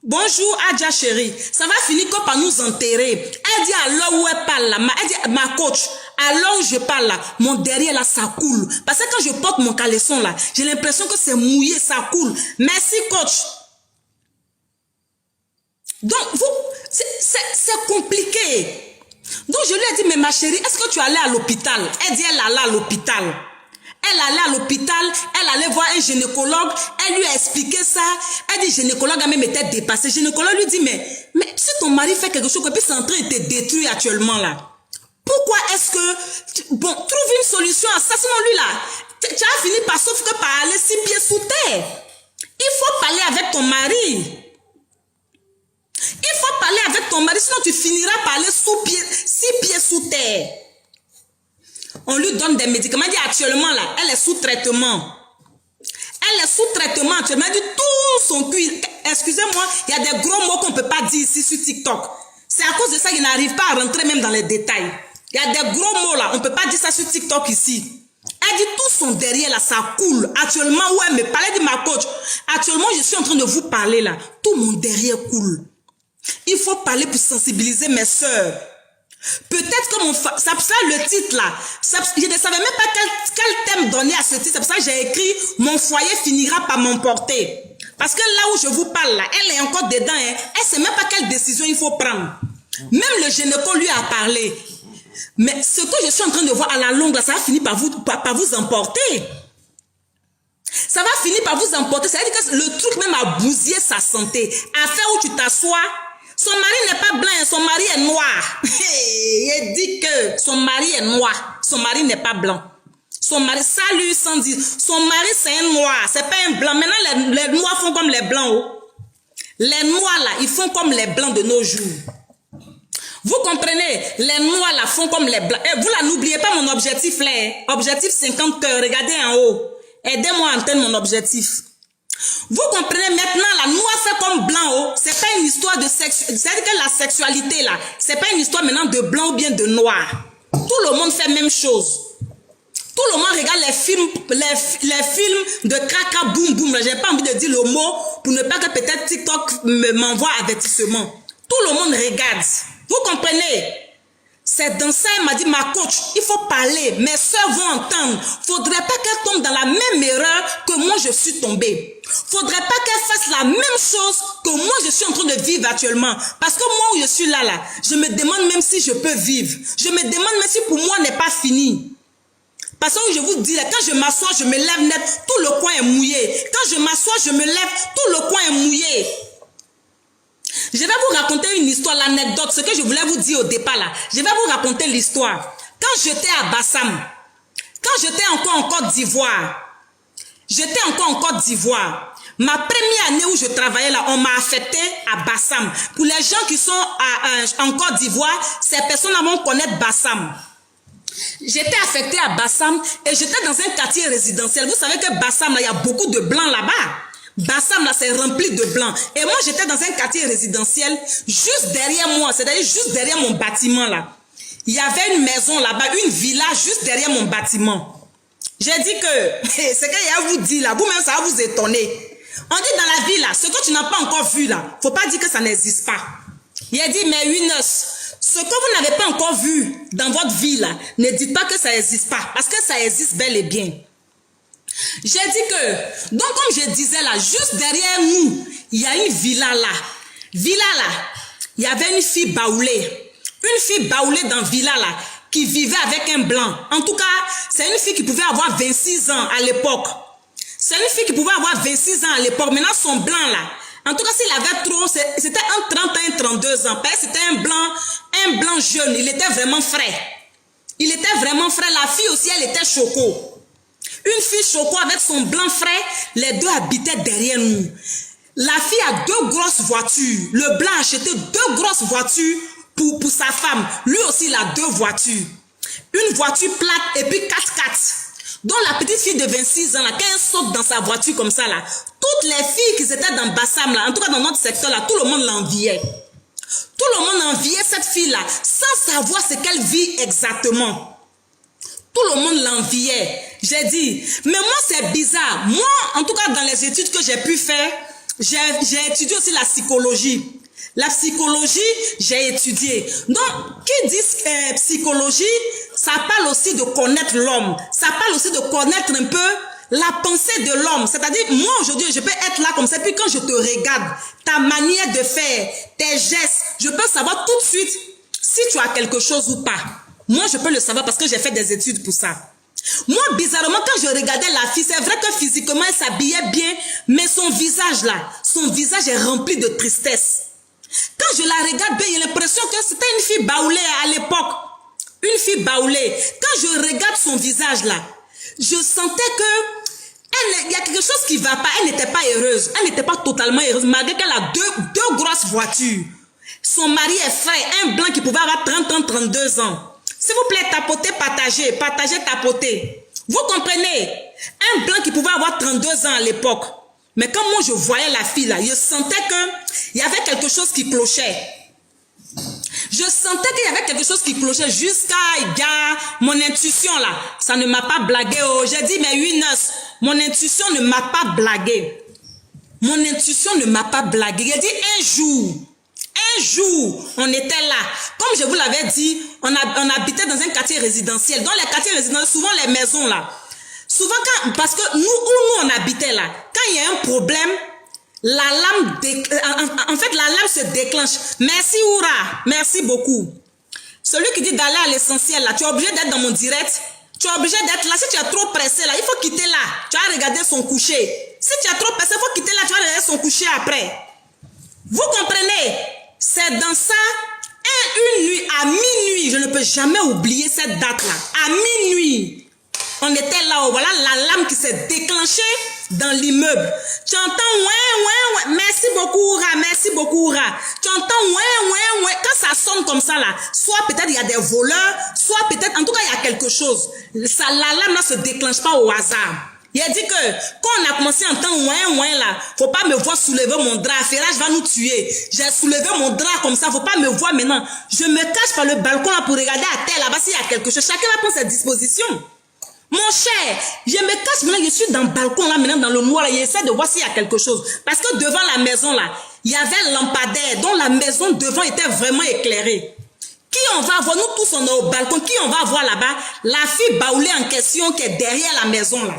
Bonjour Adja chérie, ça va finir comme par nous enterrer. Elle dit à l'heure où elle parle là, elle dit ma coach, à l'heure où je parle là, mon derrière là ça coule. Parce que quand je porte mon caleçon là, j'ai l'impression que c'est mouillé, ça coule. Merci coach. Donc c'est compliqué. Donc je lui ai dit mais ma chérie, est-ce que tu es allée à l'hôpital? Elle dit elle allait à l'hôpital. Elle allait à l'hôpital, elle allait voir un gynécologue, elle lui a expliqué ça, elle dit le gynécologue a même été dépassé. Le gynécologue lui dit mais si ton mari fait quelque chose et puis c'est en train de te détruire actuellement là, pourquoi est-ce que, bon, trouve une solution à ça, sinon lui là, tu as fini par sauf que par aller 6 pieds sous terre. Il faut parler avec ton mari. Il faut parler avec ton mari, sinon tu finiras par aller 6 pieds sous terre. On lui donne des médicaments. Elle dit actuellement là, elle est sous traitement. Elle est sous traitement actuellement. Elle dit tout son cuir. Excusez-moi, il y a des gros mots qu'on ne peut pas dire ici sur TikTok. C'est à cause de ça qu'il n'arrive pas à rentrer même dans les détails. Il y a des gros mots là, on ne peut pas dire ça sur TikTok ici. Elle dit tout son derrière là, ça coule. Actuellement, où elle me parle, elle dit ma coach, actuellement je suis en train de vous parler là, tout mon derrière coule. Il faut parler pour sensibiliser mes soeurs. Peut-être que ça le titre là, je ne savais même pas quel thème donner à ce titre, c'est pour ça que j'ai écrit mon foyer finira par m'emporter. Parce que là où je vous parle là, elle est encore dedans, hein, elle ne sait même pas quelle décision il faut prendre. Même le gynéco lui a parlé. Mais ce que je suis en train de voir à la longue là, ça va finir par vous emporter. Ça va finir par vous emporter, ça veut dire que le truc même a bousillé sa santé. À faire où tu t'assois. Son mari n'est pas blanc, son mari est noir. Il dit que son mari est noir, son mari n'est pas blanc. Son mari, ça lui sans dire, son mari c'est un noir, c'est pas un blanc. Maintenant les noirs font comme les blancs. Oh. Les noirs là, ils font comme les blancs de nos jours. Vous comprenez? Les noirs là font comme les blancs. Et vous là, n'oubliez pas mon objectif là. Objectif 50 cœurs, regardez en haut. Aidez-moi à atteindre mon objectif. Vous comprenez maintenant, la noire fait comme blanc, oh, c'est pas une histoire de sexe, c'est-à-dire que la sexualité là, c'est pas une histoire maintenant de blanc ou bien de noir. Tout le monde fait la même chose. Tout le monde regarde les films de caca boum boum. J'ai pas envie de dire le mot pour ne pas que peut-être TikTok m'envoie avertissement. Tout le monde regarde. Vous comprenez? C'est dans ça, elle m'a dit, ma coach, il faut parler, mes soeurs vont entendre. Faudrait pas qu'elle tombe dans la même erreur que moi je suis tombée. Faudrait pas qu'elle fasse la même chose que moi je suis en train de vivre actuellement. Parce que moi où je suis là, je me demande même si je peux vivre. Je me demande même si pour moi n'est pas fini. Parce que je vous dis, quand je m'assois, je me lève net, tout le coin est mouillé. Quand je m'assois, je me lève, tout le coin est mouillé. Je vais vous raconter une histoire, l'anecdote, ce que je voulais vous dire au départ là. Je vais vous raconter l'histoire. Quand j'étais à Bassam, quand j'étais encore en Côte d'Ivoire, ma première année où je travaillais là, on m'a affecté à Bassam. Pour les gens qui sont en Côte d'Ivoire, ces personnes vont connaître Bassam. J'étais affectée à Bassam et j'étais dans un quartier résidentiel. Vous savez que Bassam, il y a beaucoup de blancs là-bas. Bassam là c'est rempli de blancs et moi j'étais dans un quartier résidentiel juste derrière moi, c'est-à-dire juste derrière mon bâtiment là. Il y avait une maison là-bas, une villa juste derrière mon bâtiment. J'ai dit que c'est qu'il y a vous dit là, vous-même ça va vous étonner. On dit dans la vie là, ce que tu n'as pas encore vu là, faut pas dire que ça n'existe pas. Il a dit mais oui, ce que vous n'avez pas encore vu dans votre vie là, ne dites pas que ça n'existe pas parce que ça existe bel et bien. J'ai dit que, donc comme je disais là, juste derrière nous, il y a une villa là. Villa là, il y avait une fille baoulée. Une fille baoulée dans villa là, qui vivait avec un blanc. En tout cas, c'est une fille qui pouvait avoir 26 ans à l'époque. C'est une fille qui pouvait avoir 26 ans à l'époque. Maintenant, son blanc là, en tout cas, s'il avait trop, c'était un 30 ans, un 32 ans. Parce que c'était un blanc jeune. Il était vraiment frais. Il était vraiment frais. La fille aussi, elle était choco. Une fille choco avec son blanc frais, les deux habitaient derrière nous. La fille a 2 grosses voitures. Le blanc a acheté 2 grosses voitures pour sa femme. Lui aussi, il a 2 voitures. Une voiture plate et puis 4x4. Donc la petite fille de 26 ans, là, quand elle saute dans sa voiture comme ça, là, toutes les filles qui étaient dans Bassam, là, en tout cas dans notre secteur, là, tout le monde l'enviait. Tout le monde enviait cette fille-là, sans savoir ce qu'elle vit exactement. Tout le monde l'enviait. J'ai dit, mais moi c'est bizarre. Moi, en tout cas dans les études que j'ai pu faire, j'ai étudié aussi la psychologie. La psychologie, j'ai étudié. Donc, qui dit psychologie, ça parle aussi de connaître l'homme. Ça parle aussi de connaître un peu la pensée de l'homme. C'est-à-dire, moi aujourd'hui, je peux être là comme ça, puis quand je te regarde, ta manière de faire, tes gestes, je peux savoir tout de suite si tu as quelque chose ou pas. Moi, je peux le savoir parce que j'ai fait des études pour ça. Moi, bizarrement, quand je regardais la fille, c'est vrai que physiquement, elle s'habillait bien, mais son visage là, son visage est rempli de tristesse. Quand je la regarde bien, j'ai l'impression que c'était une fille baoulée à l'époque. Une fille baoulée. Quand je regarde son visage là, je sentais que il y a quelque chose qui ne va pas. Elle n'était pas heureuse. Elle n'était pas totalement heureuse, malgré qu'elle a deux grosses voitures. Son mari est frais, un blanc qui pouvait avoir 30 ans, 32 ans. S'il vous plaît, tapotez, partagez, partagez, tapotez. Vous comprenez? Un blanc qui pouvait avoir 32 ans à l'époque. Mais quand moi je voyais la fille là, je sentais qu'il y avait quelque chose qui clochait. Je sentais qu'il y avait quelque chose qui clochait jusqu'à mon intuition là. Ça ne m'a pas blagué. Oh. J'ai dit, mais oui, noces, mon intuition ne m'a pas blagué. Mon intuition ne m'a pas blagué. J'ai dit un jour, on était là. Comme je vous l'avais dit, on habitait dans un quartier résidentiel. Dans les quartiers résidentiels, souvent les maisons là. Souvent, parce que nous, où nous on habitait là, quand il y a un problème, la lame, en fait, la lame se déclenche. Merci, Oura. Merci beaucoup. Celui qui dit d'aller à l'essentiel là, tu es obligé d'être dans mon direct. Tu es obligé d'être là. Si tu es trop pressé là, il faut quitter là. Tu vas regarder son coucher. Si tu es trop pressé, il faut quitter là. Tu vas regarder son coucher après. Vous comprenez? C'est dans ça, une nuit, à minuit, je ne peux jamais oublier cette date-là. À minuit, on était là, voilà la lame qui s'est déclenchée dans l'immeuble. Tu entends, ouais, merci beaucoup, Oura, merci beaucoup, Oura. Tu entends, ouais. Quand ça sonne comme ça, là, soit peut-être il y a des voleurs, soit peut-être, en tout cas, il y a quelque chose. Ça, la lame ne se déclenche pas au hasard. Il a dit que quand on a commencé à entendre ouin là, faut pas me voir soulever mon drap, Ferrage va nous tuer. J'ai soulevé mon drap comme ça, faut pas me voir maintenant. Je me cache par le balcon là pour regarder à terre là-bas s'il y a quelque chose. Chacun va prendre ses dispositions. Mon cher, je me cache maintenant, je suis dans le balcon là maintenant, dans le noir là, j'essaie de voir s'il y a quelque chose. Parce que devant la maison là, il y avait un lampadaire dont la maison devant était vraiment éclairée. Qui on va voir? Nous tous on est au balcon, qui on va voir là-bas? La fille baoulée en question qui est derrière la maison là.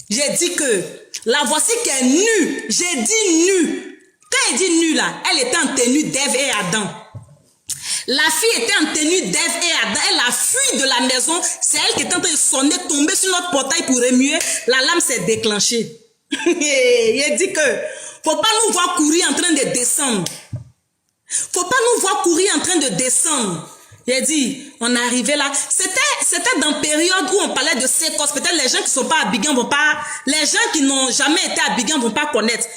J'ai dit que la voici qui est nue. J'ai dit nue. Quand elle dit nue là, elle était en tenue d'Ève et Adam. La fille était en tenue d'Ève et Adam. Elle a fui de la maison. C'est elle qui était en train de sonner, tomber sur notre portail pour remuer. La lame s'est déclenchée. Il dit que faut pas nous voir courir en train de descendre. Faut pas nous voir courir en train de descendre. Il dit, on est arrivé là. C'était dans la période où on parlait de séquence. Peut-être les gens qui ne sont pas à Abidjan vont pas, les gens qui n'ont jamais été à Abidjan vont pas connaître.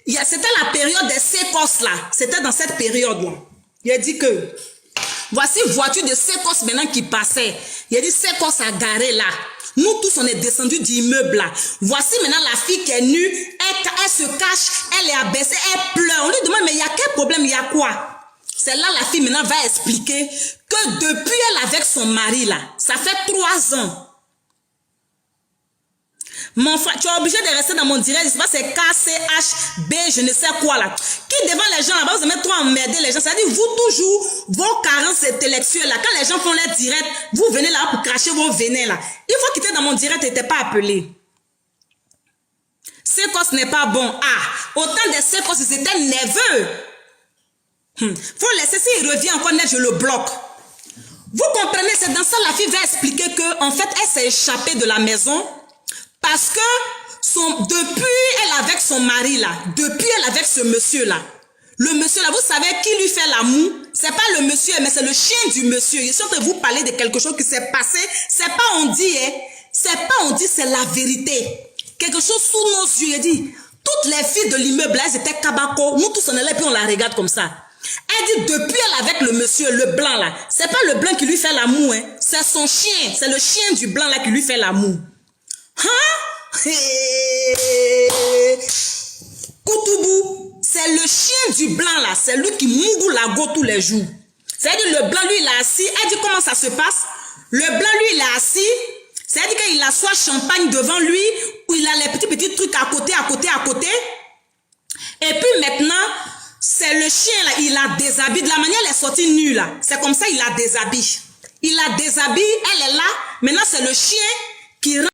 C'était la période des séquences là. C'était dans cette période là. Il a dit que, voici une voiture de séquence maintenant qui passait. Il a dit, séquence à garer là. Nous tous, on est descendus d'immeuble là. Voici maintenant la fille qui est nue. Elle se cache, elle est abaissée, elle pleure. On lui demande, mais il y a quel problème, il y a quoi? C'est là la fille maintenant va expliquer que depuis elle avec son mari là, ça fait 3 ans. Mon frère, tu es obligé de rester dans mon direct, c'est KCHB, je ne sais quoi là. Qui devant les gens là-bas, vous aimez trop emmerder les gens. C'est-à-dire, vous toujours, vos carences intellectuelles là, quand les gens font leur direct, vous venez là pour cracher vos venin là. Il faut quitter dans mon direct, tu n'étais pas appelé. Séquence n'est pas bon. Ah, autant de séquences, ils étaient nerveux. Faut laisser, s'il revient encore net, je le bloque. Vous comprenez, c'est dans ça la fille va expliquer que en fait, elle s'est échappée de la maison parce que depuis elle avec son mari là, depuis elle avec ce monsieur là, le monsieur là, vous savez qui lui fait l'amour? C'est pas le monsieur, mais c'est le chien du monsieur. Je suis en train de vous parler de quelque chose qui s'est passé. C'est pas on dit, hein. C'est pas on dit, c'est la vérité. Quelque chose sous nos yeux. Il dit, toutes les filles de l'immeuble là, elles étaient cabako. Nous tous on est là et puis on la regarde comme ça. Elle dit depuis elle avec le monsieur, le blanc là, c'est pas le blanc qui lui fait l'amour, hein, c'est son chien, c'est le chien du blanc là qui lui fait l'amour. Hein? Koutoubou, c'est le chien du blanc là, c'est lui qui mougou la go tous les jours. C'est-à-dire le blanc lui il est assis, elle dit comment ça se passe? Le blanc lui il est assis, c'est-à-dire qu'il assoit champagne devant lui, où il a les petits trucs à côté. Et puis maintenant, c'est le chien là, il la déshabille. De la manière elle est sortie nue là, c'est comme ça il la déshabille. Il la déshabille, elle est là. Maintenant c'est le chien qui rentre.